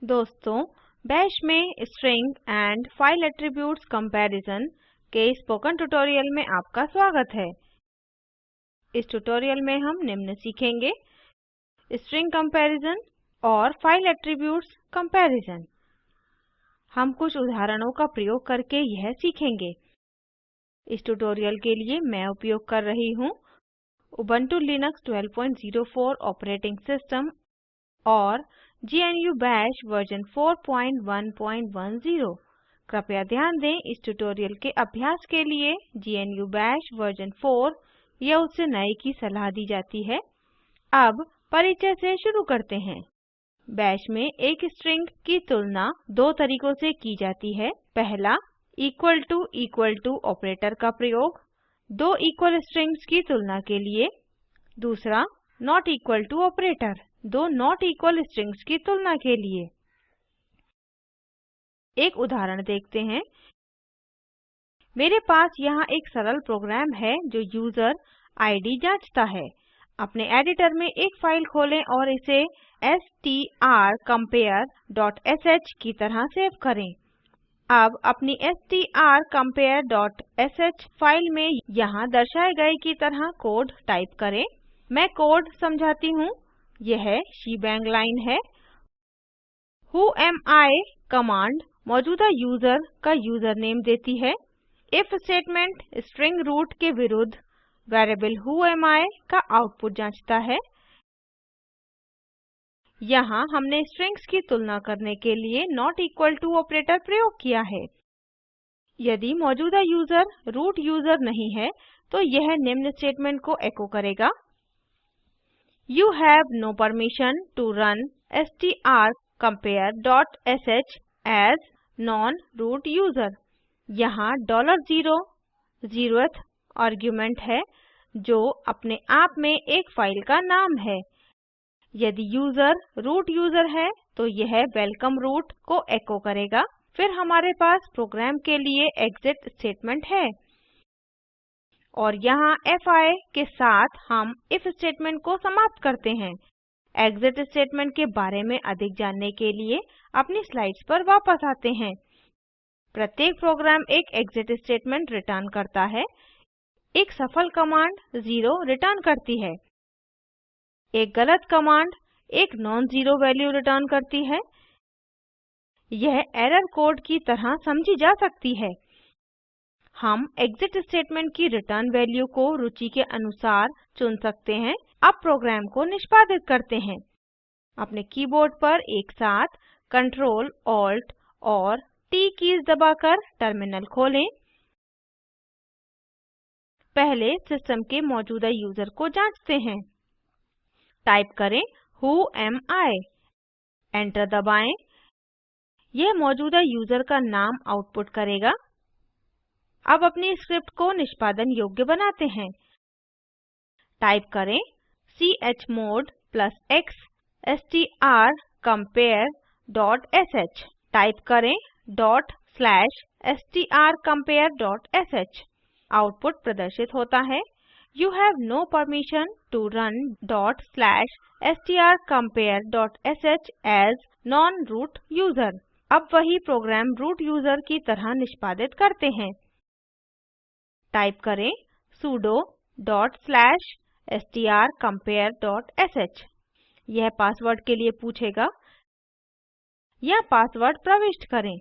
दोस्तों, बैश में string and file attributes comparison के स्पोकन ट्यूटोरियल में आपका स्वागत है। इस ट्यूटोरियल में हम निम्न सीखेंगे: स्ट्रिंग कंपैरिजन और फाइल एट्रीब्यूट्स कंपैरिजन। हम कुछ उदाहरणों का प्रयोग करके यह सीखेंगे। इस ट्यूटोरियल के लिए मैं उपयोग कर रही हूँ उबुंटू लिनक्स 1204 ऑपरेटिंग सिस्टम और GNU Bash वर्जन 4110। कृपया ध्यान दें, इस ट्यूटोरियल के अभ्यास के लिए GNU Bash वर्जन 4 या उससे नए की सलाह दी जाती है। अब परिचय से शुरू करते हैं। बैश में एक स्ट्रिंग की तुलना दो तरीकों से की जाती है। पहला, इक्वल टू ऑपरेटर का प्रयोग दो इक्वल स्ट्रिंग्स की तुलना के लिए। दूसरा, नॉट इक्वल टू ऑपरेटर दो नॉट इक्वल स्ट्रिंग्स की तुलना के लिए। एक उदाहरण देखते हैं। मेरे पास यहाँ एक सरल प्रोग्राम है जो यूजर आईडी जांचता है। अपने एडिटर में एक फाइल खोलें और इसे strcompare.sh की तरह सेव करें। अब अपनी strcompare.sh फाइल में यहाँ दर्शाए गए की तरह कोड टाइप करें। मैं कोड समझाती हूँ। यह शीबैंग लाइन है। whoami कमांड मौजूदा यूजर का यूजर नेम देती है। इफ स्टेटमेंट स्ट्रिंग रूट के विरुद्ध वेरिएबल whoami का आउटपुट जांचता है। यहाँ हमने स्ट्रिंग्स की तुलना करने के लिए नॉट इक्वल टू ऑपरेटर प्रयोग किया है। यदि मौजूदा यूजर रूट यूजर नहीं है तो यह निम्न स्टेटमेंट को एको करेगा: You have no permission to run strcompare.sh as non-root user। यहाँ $0 zeroth आर्ग्यूमेंट है जो अपने आप में एक फाइल का नाम है। यदि यूजर रूट यूजर है तो यह वेलकम रूट को एको करेगा। फिर हमारे पास प्रोग्राम के लिए एग्जिट स्टेटमेंट है और यहाँ fi के साथ हम इफ स्टेटमेंट को समाप्त करते हैं। एग्जिट स्टेटमेंट के बारे में अधिक जानने के लिए अपनी स्लाइड्स पर वापस आते हैं। प्रत्येक प्रोग्राम एक एग्जिट स्टेटमेंट रिटर्न करता है। एक सफल कमांड 0 रिटर्न करती है। एक गलत कमांड एक नॉन ज़ीरो वैल्यू रिटर्न करती है। यह एरर कोड की तरह समझी जा सकती है। हम एग्जिट स्टेटमेंट की रिटर्न वैल्यू को रुचि के अनुसार चुन सकते हैं। अब प्रोग्राम को निष्पादित करते हैं। अपने कीबोर्ड पर एक साथ Ctrl, Alt और T कीज़ दबाकर टर्मिनल खोलें। पहले सिस्टम के मौजूदा यूजर को जांचते हैं। टाइप करें whoami, एंटर दबाएं। यह मौजूदा यूजर का नाम आउटपुट करेगा। अब अपनी स्क्रिप्ट को निष्पादन योग्य बनाते हैं। टाइप करें chmod + x strcompare.sh। टाइप करें /strcompare.sh। आउटपुट प्रदर्शित होता है: You have no permission to run .strcompare.sh as non-root user। अब वही प्रोग्राम रूट यूजर की तरह निष्पादित करते हैं। टाइप करें sudo ./strcompare.sh। यह पासवर्ड के लिए पूछेगा या पासवर्ड प्रविष्ट करें।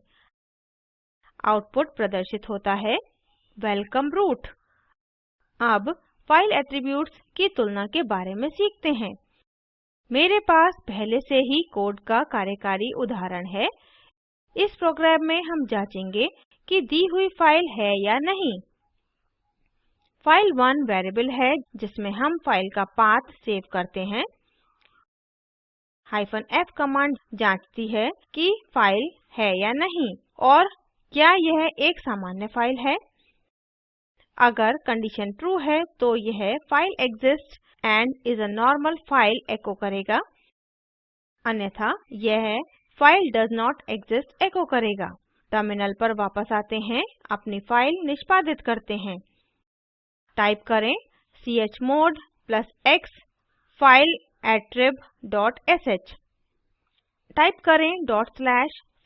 आउटपुट प्रदर्शित होता है: वेलकम रूट। अब फाइल एट्रीब्यूट्स की तुलना के बारे में सीखते हैं। मेरे पास पहले से ही कोड का कार्यकारी उदाहरण है। इस प्रोग्राम में हम जांचेंगे कि दी हुई फाइल है या नहीं। file1 वेरिएबल है जिसमें हम फाइल का पाथ सेव करते हैं। -f कमांड जांचती है कि फाइल है या नहीं और क्या यह एक सामान्य फाइल है। अगर कंडीशन ट्रू है तो यह file exists and is a normal file एको करेगा। अन्यथा यह फाइल does not exist एको करेगा। टर्मिनल पर वापस आते हैं। अपनी फाइल निष्पादित करते हैं। टाइप करें chmod + x fileattrib.sh। टाइप करें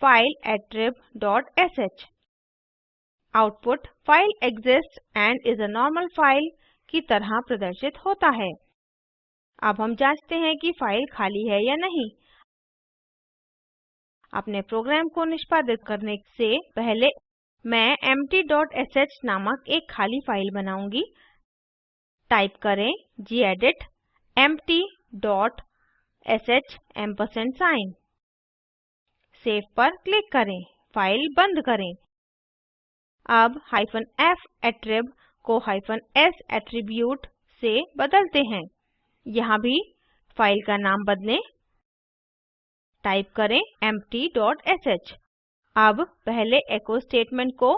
/fileattrib.sh। Output file exists and is a normal file की तरह प्रदर्शित होता है। अब हम जांचते हैं कि फाइल खाली है या नहीं। अपने प्रोग्राम को निष्पादित करने से पहले मैं empty.sh नामक एक खाली फाइल बनाऊंगी। टाइप करें gedit empty.sh $। सेव पर क्लिक करें, फाइल बंद करें। अब -f attrib को -s एट्रीब्यूट से बदलते हैं। यहाँ भी फाइल का नाम बदलें। टाइप करें empty.sh। अब पहले echo statement को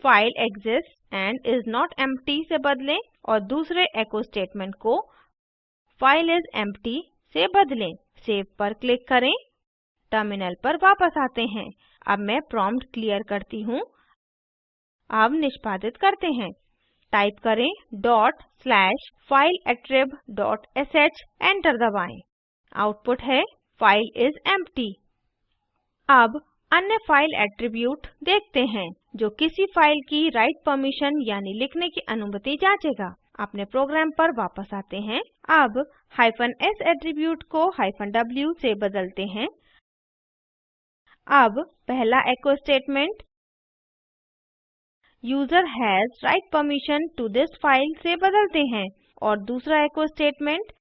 file exists and is not empty से बदलें और दूसरे echo statement को file is empty से बदलें। सेव पर क्लिक करें। टर्मिनल पर वापस आते हैं। अब मैं प्रॉम्प्ट क्लियर करती हूँ। अब निष्पादित करते हैं। टाइप करें /fileattrib.sh एंटर दबाएं। आउटपुट है फाइल इज़ एम्प्टी। अब अन्य फाइल एट्रीब्यूट देखते हैं जो किसी फाइल की राइट परमिशन यानी लिखने की अनुमति जांचेगा। अपने प्रोग्राम पर वापस आते हैं। अब -s एट्रीब्यूट को -w से बदलते हैं। अब पहला echo statement user has write permission to this file से बदलते हैं और दूसरा echo statement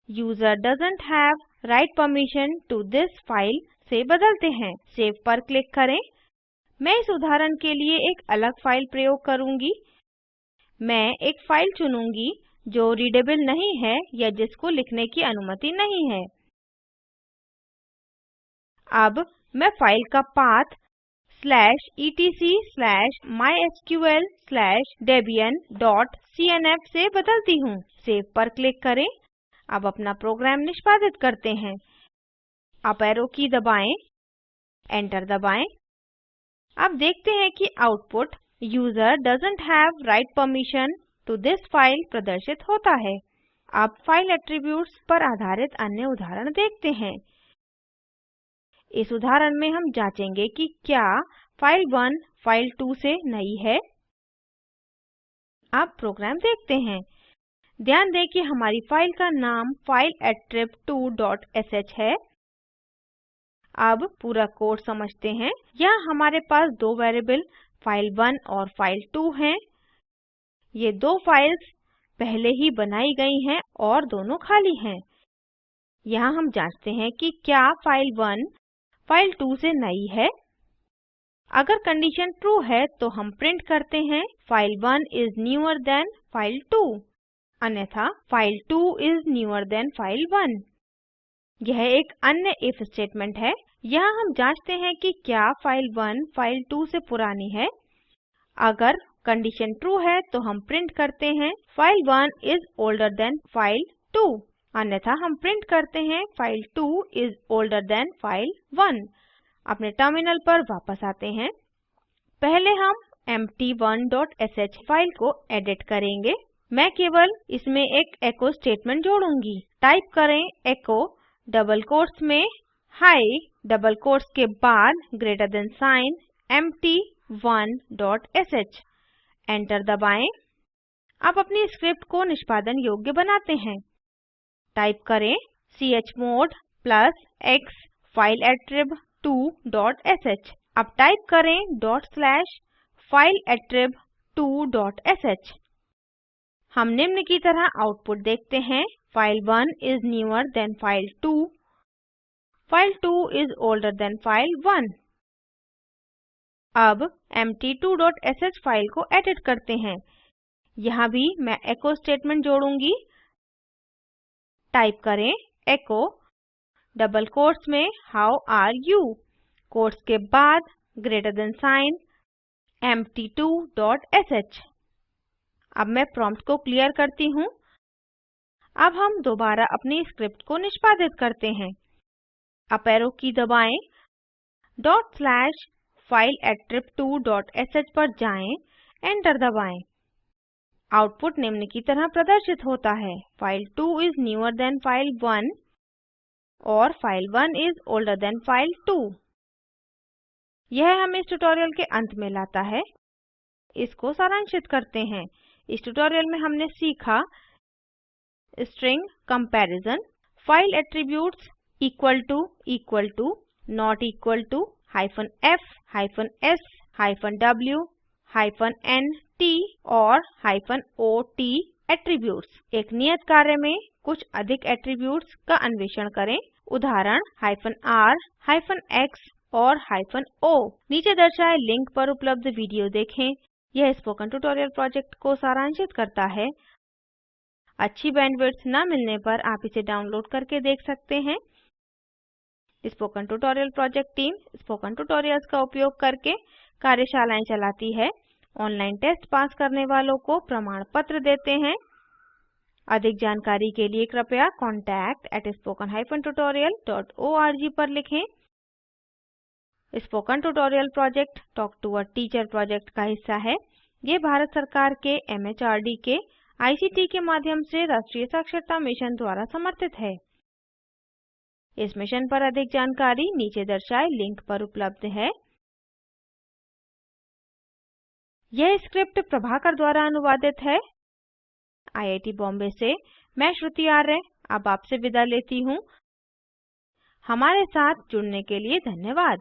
user doesn't have write permission to this file से बदलते हैं। सेव पर क्लिक करें। मैं इस उदाहरण के लिए एक अलग फाइल प्रयोग करूंगी। मैं एक फाइल चुनूंगी जो रीडेबल नहीं है या जिसको लिखने की अनुमति नहीं है। अब मैं फाइल का पाथ /etc/mysql/debian.cnf से बदलती हूँ। सेव पर क्लिक करें। अब अपना प्रोग्राम निष्पादित करते हैं। अप एरो की दबाएं, एंटर दबाएं। अब देखते हैं कि output user doesn't have write permission to this file प्रदर्शित होता है। अब फाइल एट्रीब्यूट्स पर आधारित अन्य उदाहरण देखते हैं। इस उदाहरण में हम जांचेंगे कि क्या file1 file2 से नई है। अब प्रोग्राम देखते हैं। ध्यान दें कि हमारी फाइल का नाम fileattrib2.sh है। अब पूरा कोड समझते हैं। यहाँ हमारे पास दो वेरिएबल file1 और file2 हैं। ये दो फाइल्स पहले ही बनाई गई हैं और दोनों खाली हैं। यहाँ हम जांचते हैं कि क्या file1 file2 से नई है। अगर कंडीशन ट्रू है तो हम प्रिंट करते हैं file1 is newer than file2, अन्यथा file2 is newer than file1। यह एक अन्य if स्टेटमेंट है। यहाँ हम जांचते हैं कि क्या file1 file2 से पुरानी है। अगर कंडीशन ट्रू है तो हम प्रिंट करते हैं file1 is older than file2, अन्यथा हम प्रिंट करते हैं file2 is older than file1। अपने टर्मिनल पर वापस आते हैं। पहले हम empty1.sh फाइल को एडिट करेंगे। मैं केवल इसमें एक echo स्टेटमेंट जोड़ूंगी। टाइप करें echo डबल कोट्स में hi डबल कोट्स के बाद greater than sign empty1.sh enter दबाएं। अब अपनी स्क्रिप्ट को निष्पादन योग्य बनाते हैं। टाइप करें chmod +x fileattrib2.sh। अब टाइप करें /fileattrib2.sh। हम निम्न की तरह आउटपुट देखते हैं file1 is newer than file2, file2 is older than file1। अब empty2.sh फाइल को एडिट करते हैं। यहाँ भी मैं echo स्टेटमेंट जोड़ूंगी। टाइप करें echo डबल कोट्स में how are you कोट्स के बाद ग्रेटर देन साइन empty2.sh। अब मैं प्रॉम्प्ट को क्लियर करती हूँ। अब हम दोबारा अपनी स्क्रिप्ट को निष्पादित करते हैं। अप एरो की दबाएं। /fileattrib2.sh पर जाएँ, एंटर दबाएं। आउटपुट निम्न की तरह प्रदर्शित होता है file2 is newer than file1, और file1 is older than file2। यह हमें इस ट्यूटोरियल के अंत में लाता है। इसको सारांशित करते हैं। इस ट्यूटोरियल में हमने सीखा string comparison, file attributes equal to, not equal to, -f, -s, -w, -nt और -ot एट्रीब्यूट्स। एक नियत कार्य में कुछ अधिक एट्रीब्यूट्स का अन्वेषण करें। उदाहरण -r, -x और -o। नीचे दर्शाए लिंक पर उपलब्ध वीडियो देखें। यह स्पोकन ट्यूटोरियल प्रोजेक्ट को सारांशित करता है। अच्छी बैंडविड्थ न मिलने पर आप इसे डाउनलोड करके देख सकते हैं। Spoken tutorial project team spoken tutorials का उपयोग करके कार्यशालाएं चलाती है। ऑनलाइन टेस्ट पास करने वालों को प्रमाण पत्र देते हैं। अधिक जानकारी के लिए कृपया contact@spoken-tutorial.org पर लिखें। Spoken tutorial project talk to a teacher project का हिस्सा है। ये भारत सरकार के MHRD के ICT के माध्यम से राष्ट्रीय साक्षरता मिशन द्वारा समर्थित है। इस मिशन पर अधिक जानकारी नीचे दर्शाए लिंक पर उपलब्ध है। यह स्क्रिप्ट प्रभाकर द्वारा अनुवादित है। IIT बॉम्बे से मैं श्रुति आर्य अब आपसे विदा लेती हूँ। हमारे साथ जुड़ने के लिए धन्यवाद।